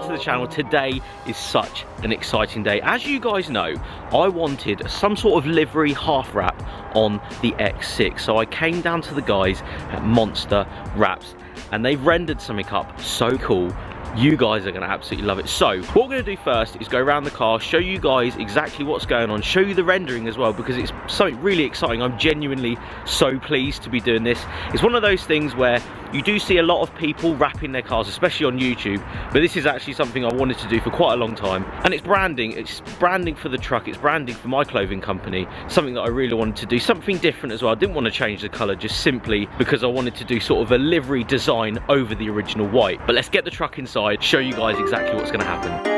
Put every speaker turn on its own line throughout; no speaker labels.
to the channel. Today is such an exciting day. As you guys know, I wanted some sort of livery half wrap on the X6, so I came down to the guys at Monster Wraps and they've rendered something up so cool. You guys are going to absolutely love it. So what we're going to do first is go around the car, show you guys exactly what's going on, show you the rendering as well, because it's something really exciting. I'm genuinely so pleased to be doing this. It's one of those things where you do see a lot of people wrapping their cars, especially on YouTube, but this is actually something I wanted to do for quite a long time. And it's branding for the truck, it's branding for my clothing company, something that I really wanted to do, something different as well. I didn't want to change the colour just simply because I wanted to do sort of a livery design over the original white. But let's get the truck inside, show you guys exactly what's going to happen.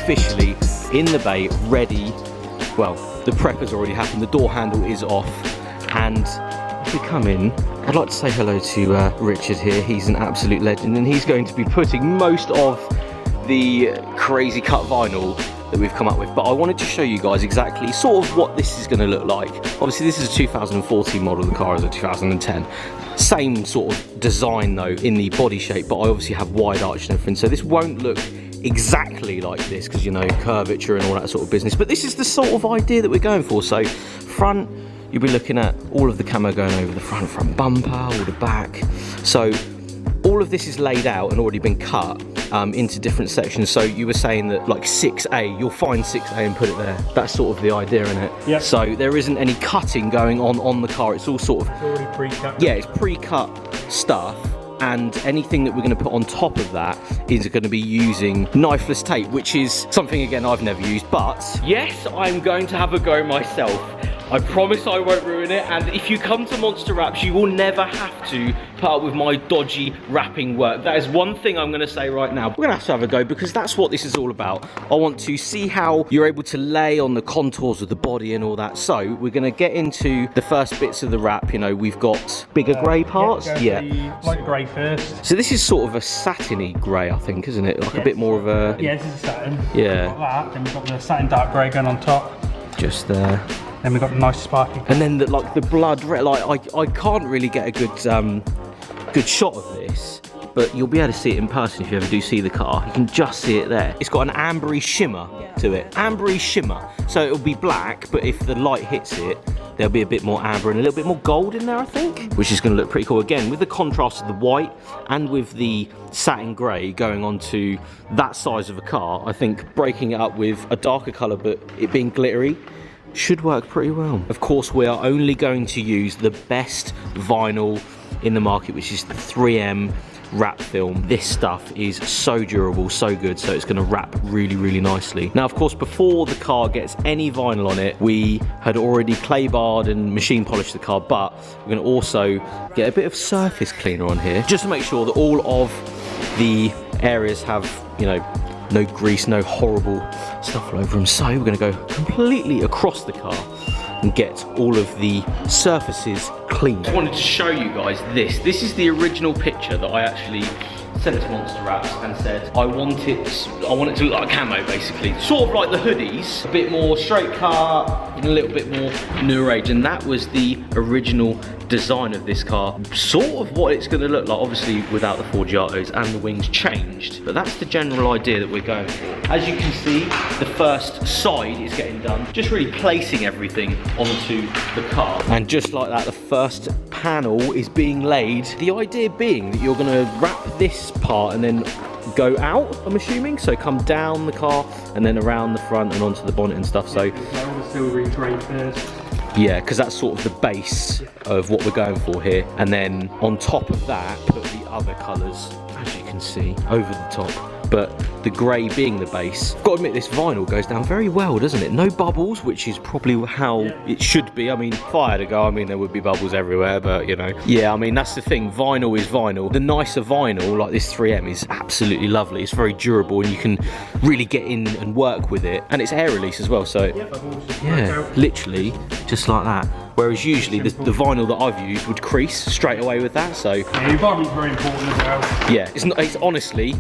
Officially in the bay, ready. Well, the prep has already happened, the door handle is off, and if we come in, I'd like to say hello to Richard here. He's an absolute legend and he's going to be putting most of the crazy cut vinyl that we've come up with, but I wanted to show you guys exactly sort of what this is going to look like. Obviously this is a 2014 model, the car is a 2010. Same sort of design though in the body shape, but I obviously have wide arch and everything, so this won't look exactly like this because, you know, curvature and all that sort of business, but this is the sort of idea that we're going for. So front, you'll be looking at all of the camo going over the front bumper, all the back, so all of this is laid out and already been cut into different sections. So you were saying that like 6A, you'll find 6A and put it there. That's sort of the idea in it. Yeah. So there isn't any cutting going on the car. It's all sort of, it's already pre-cut. Yeah, it's pre-cut stuff. And anything that we're going to put on top of that is going to be using knifeless tape, which is something, again, I've never used. But yes, I'm going to have a go myself. I promise I won't ruin it, and if you come to Monster Wraps, you will never have to put up with my dodgy wrapping work. That is one thing I'm going to say right now. We're going to have a go because that's what this is all about. I want to see how you're able to lay on the contours of the body and all that. So we're going to get into the first bits of the wrap. You know, we've got bigger grey parts. Yeah.
Light grey first.
So this is sort of a satiny grey, I think, isn't it? Like a bit more of a...
Yeah, this is satin.
Yeah.
We've got that, then we've got the satin dark grey going on top.
Just there.
Then we've got the nice sparkly.
And then the blood red, like I can't really get a good shot of this, but you'll be able to see it in person if you ever do see the car. You can just see it there. It's got an ambery shimmer to it. Ambery shimmer. So it'll be black, but if the light hits it, there'll be a bit more amber and a little bit more gold in there, I think, which is going to look pretty cool. Again, with the contrast of the white and with the satin grey going onto that size of a car, I think breaking it up with a darker colour but it being glittery should work pretty well. Of course, we are only going to use the best vinyl in the market, which is the 3M wrap film. This stuff is so durable, so good, so it's going to wrap really, really nicely. Now, of course, before the car gets any vinyl on it, we had already clay barred and machine polished the car, but we're going to also get a bit of surface cleaner on here, just to make sure that all of the areas have, you know, no grease, no horrible stuff all over them. So we're going to go completely across the car and get all of the surfaces clean. I just wanted to show you guys this. This is the original picture that I actually sent to Monster Wraps and said I want it to look like a camo, basically. Sort of like the hoodies, a bit more straight cut and a little bit more newer age, and that was the original design of this car. Sort of what it's going to look like, obviously without the Forgiatos, and the wings changed, but that's the general idea that we're going for. As you can see, the first side is getting done, just really placing everything onto the car. And just like that, the first panel is being laid. The idea being that you're going to wrap this part and then go out, I'm assuming, so come down the car and then around the front and onto the bonnet and stuff. So
all the silvery grey first.
Yeah, because that's sort of the base of what we're going for here, and then on top of that put the other colours, as you can see, over the top but the grey being the base. Got to admit, this vinyl goes down very well, doesn't it? No bubbles, which is probably how it should be. I mean, if I had to go, I mean, there would be bubbles everywhere, but you know. Yeah, I mean, that's the thing. Vinyl is vinyl. The nicer vinyl, like this 3M, is absolutely lovely. It's very durable and you can really get in and work with it. And it's air release as well, so yeah, literally just like that. Whereas usually the vinyl that I've used would crease straight away with that, so.
Yeah, the environment's very important as well.
Yeah, it's honestly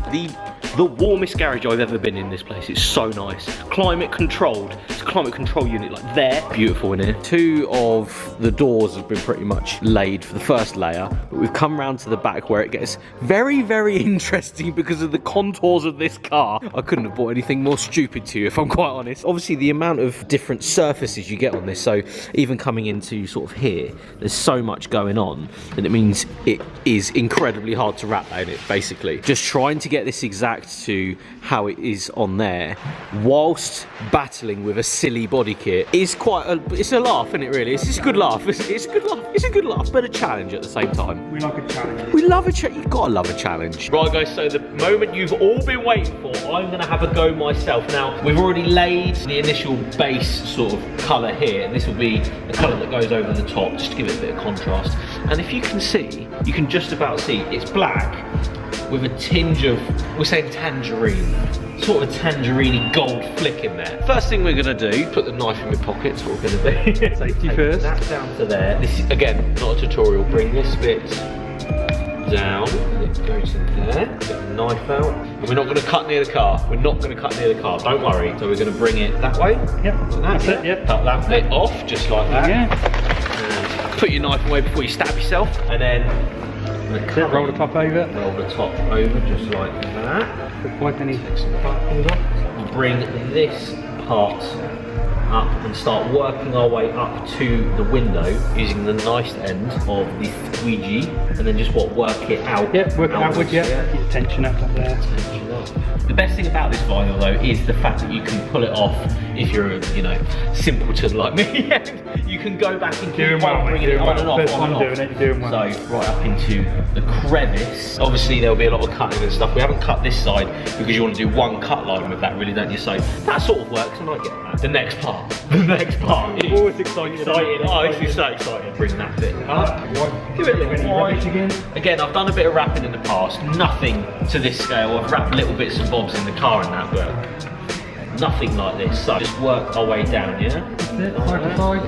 the warmest garage I've ever been in this place. It's so nice. Climate controlled. It's a climate control unit like there. Beautiful in here. 2 of the doors have been pretty much laid for the first layer, but we've come round to the back where it gets very, very interesting because of the contours of this car. I couldn't have bought anything more stupid to you, if I'm quite honest. Obviously, the amount of different surfaces you get on this, so even coming into sort of here, there's so much going on, and it means it is incredibly hard to wrap that in it, basically. Just trying to get this exact to how it is on there whilst battling with a silly body kit is it's a laugh, isn't it, really? It's just a good laugh. It's a good laugh. It's a good laugh, but a challenge at the same time.
We like a challenge.
We love a challenge. You've got to love a challenge. Right, guys, so the moment you've all been waiting for, I'm going to have a go myself. Now, we've already laid the initial base sort of colour here, and this will be the colour that goes over the top, just to give it a bit of contrast. And if you can see, you can just about see, it's black with a tinge of, we're saying tangerine, sort of a tangerine gold flick in there. First thing we're going to do, put the knife in my pocket, that's what we're going to do.
Safety first.
That down to there. This is, again, not a tutorial. Bring this bit down, and it goes in there. Get the knife out. And we're not going to cut near the car. We're not going to cut near the car, don't worry. So we're going to bring it that way.
Yep,
like that.
That's it, yep.
Cut that bit off, just like that.
Yeah.
And put your knife away before you stab yourself, and then
roll the top over.
Roll the top over, just like that.
Quite any.
Take some particles off. Bring this part up and start working our way up to the window using the nice end of the squeegee, and then just work it out.
Yep, work it outwards, yeah. Get your tension up there.
Tension up. The best thing about this vinyl though is the fact that you can pull it off if you're a, you know, simpleton like me. You can go back and keep on bringing it on and off,
First
on and
time
off.
doing it, you're doing well.
So right up into the crevice. Obviously there'll be a lot of cutting and stuff. We haven't cut this side because you want to do one cut line with that, really, don't you? So that sort of works, and I get that. The next part. The next part.
I'm always excited.
Oh, this is so exciting. Bring that bit up. Give it a little wide. Again, I've done a bit of wrapping in the past. Nothing to this scale. I've wrapped little bits and bobs in the car and that, but nothing like this. So just work our way down, yeah?
That's it, side to side.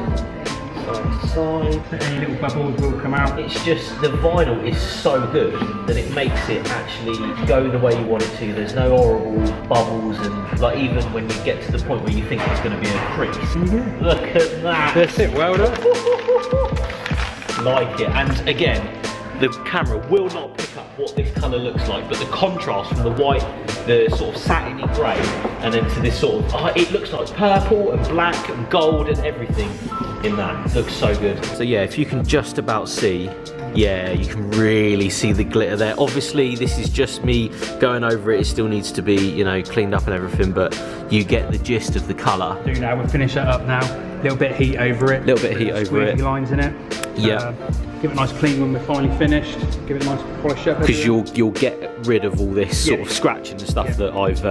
Side to side.
Any little bubbles will come out.
It's just the vinyl is so good that it makes it actually go the way you want it to. There's no horrible bubbles, and like even when you get to the point where you think it's going to be a crease.
Yeah.
Look at that.
That's it, well done.
Like it, and again, the camera will not pick up what this colour looks like, but the contrast from the white, the sort of satiny grey, and then to this sort of, it looks like purple and black and gold and everything in that. It looks so good. So yeah, if you can just about see, yeah, you can really see the glitter there. Obviously, this is just me going over it. It still needs to be, you know, cleaned up and everything, but you get the gist of the colour.
Do now, we'll finish that up now. A little bit of heat over it.
Little bit of heat over it.
Lines in it.
Yeah.
Give it a nice clean when we're finally finished. Give it a nice polish up.
Because you'll get rid of all this sort of scratching and stuff that I've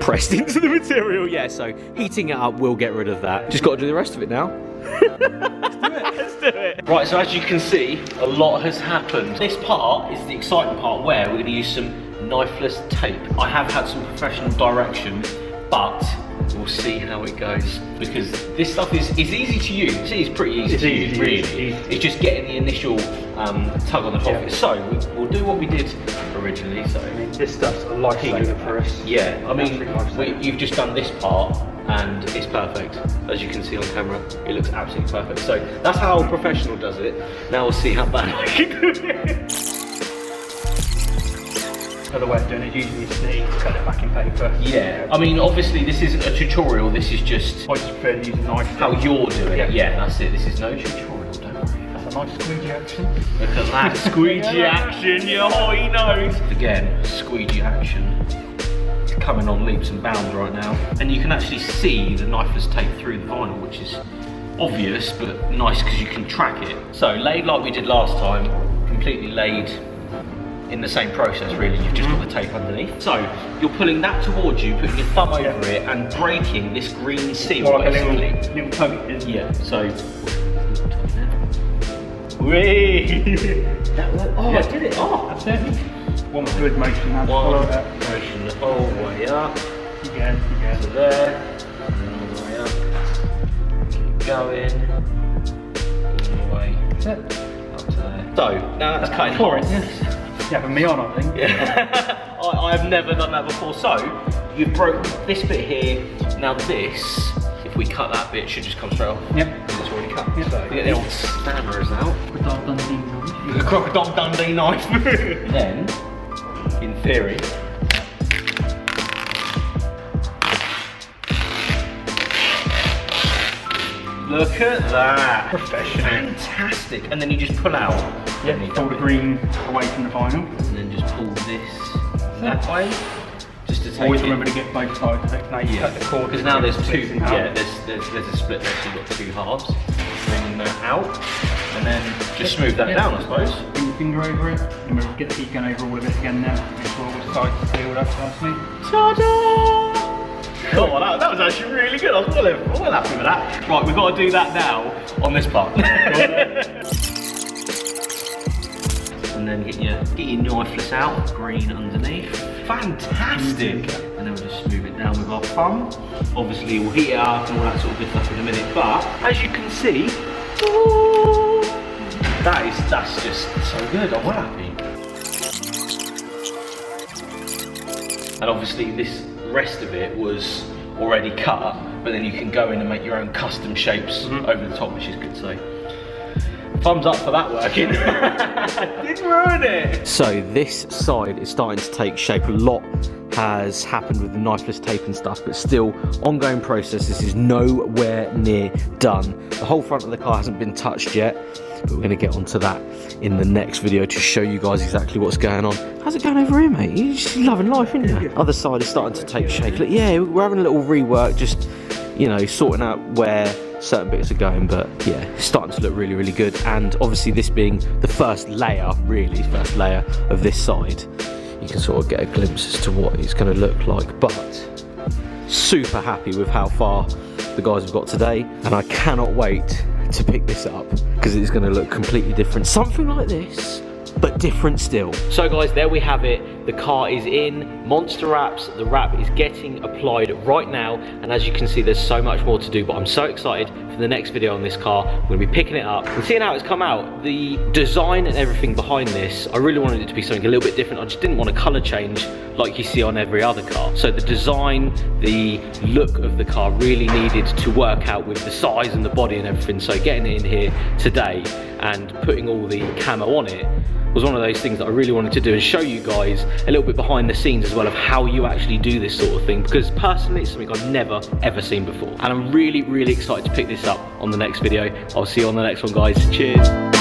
pressed into the material. Yeah, so heating it up will get rid of that. Just got to do the rest of it now. Let's do it. Right, so as you can see, a lot has happened. This part is the exciting part where we're going to use some knifeless tape. I have had some professional direction, but we'll see how it goes, because this stuff is easy to use. See, it's pretty easy to use, really. It's just getting the initial tug on the top of it. So we'll do what we did originally. So
this stuff's a lifesaver for us.
Yeah, I mean, you've just done this part and it's perfect. As you can see on camera, it looks absolutely perfect. So that's how a professional does it. Now we'll see how bad I can do it.
Another way of doing it, usually you just need to cut it back in paper.
Yeah, I mean, obviously this isn't a tutorial, this is just
I just prefer to use a knife.
How you're doing it. Yeah, that's it. This is no tutorial, don't worry.
That's a nice squeegee action.
Look at that squeegee action, oh, he knows. Again, squeegee action. It's coming on leaps and bounds right now. And you can actually see the knifeless tape through the vinyl, which is obvious, but nice because you can track it. So, laid like we did last time, completely laid in the same process really, you've just got the tape underneath. So you're pulling that towards you, putting your thumb over it and breaking this green seal basically.
Like a little coat, isn't it?
Yeah, so... Whee! Oh, I did it! Oh,
that's it. One good motion, now follow that.
Motion the whole way up.
Again.
To there. And all the way up. Keep going. All the way up to there. So, now that's cutting
Yes. You having me on, I think.
Yeah. I have never done that before. So, you've broke this bit here. Now this, if we cut that bit, it should just come straight off.
Yep.
Because it's already cut.
Yep.
So, we get the old spammers out.
Crocodile Dundee knife.
The Crocodile Dundee knife. Then, in theory, look at that.
Professional.
Fantastic. And then you just pull out.
Yeah, pull the green away from the vinyl.
And then just pull this that way. Just to take
Always
it.
remember to get both sides. Now you cut the cord.
Because now there's two.
in half.
Yeah, there's a split there, so you've got two halves. Bring that out. And then just smooth that down, I suppose.
Bring your finger over it. And we'll get the heat gun over all of it again now. Make sure all the sides are sealed up nicely.
Ta-da! Oh, that was actually really good. I was well happy with that. Right, we've got to do that now on this part. And then get your knifeless out, green underneath. Fantastic! And then we'll just smooth it down with our thumb. Obviously we'll heat it up and all that sort of good stuff in a minute, but as you can see, ooh, that's just so good. I'm well happy. And obviously this rest of it was already cut, but then you can go in and make your own custom shapes over the top, which is good. So thumbs up for that working. Didn't ruin it. So this side is starting to take shape. A lot has happened with the knifeless tape and stuff, but still ongoing process. This is nowhere near done. The whole front of the car hasn't been touched yet, but we're going to get onto that in the next video to show you guys exactly what's going on. How's it going over here, mate? You're just loving life, aren't you? Other side is starting to take shape. Look, yeah, we're having a little rework, just, you know, sorting out where certain bits are going, but yeah, it's starting to look really, really good. And obviously this being the first layer of this side, you can sort of get a glimpse as to what it's going to look like. But super happy with how far the guys have got today, and I cannot wait to pick this up because it's going to look completely different. Something like this, but different still. So guys, there we have it. The car is in monster wraps. The wrap is getting applied right now, and as you can see, there's so much more to do, but I'm so excited for the next video on this car. We're going to be picking it up and seeing how it's come out. The design and everything behind this, I really wanted it to be something a little bit different. I just didn't want a colour change like you see on every other car. So the design, the look of the car really needed to work out with the size and the body and everything. So getting it in here today and putting all the camo on it was one of those things that I really wanted to do and show you guys a little bit behind the scenes as well of how you actually do this sort of thing, because personally it's something I've never ever seen before, and I'm really, really excited to pick this up on the next video. I'll see you on the next one, guys. Cheers.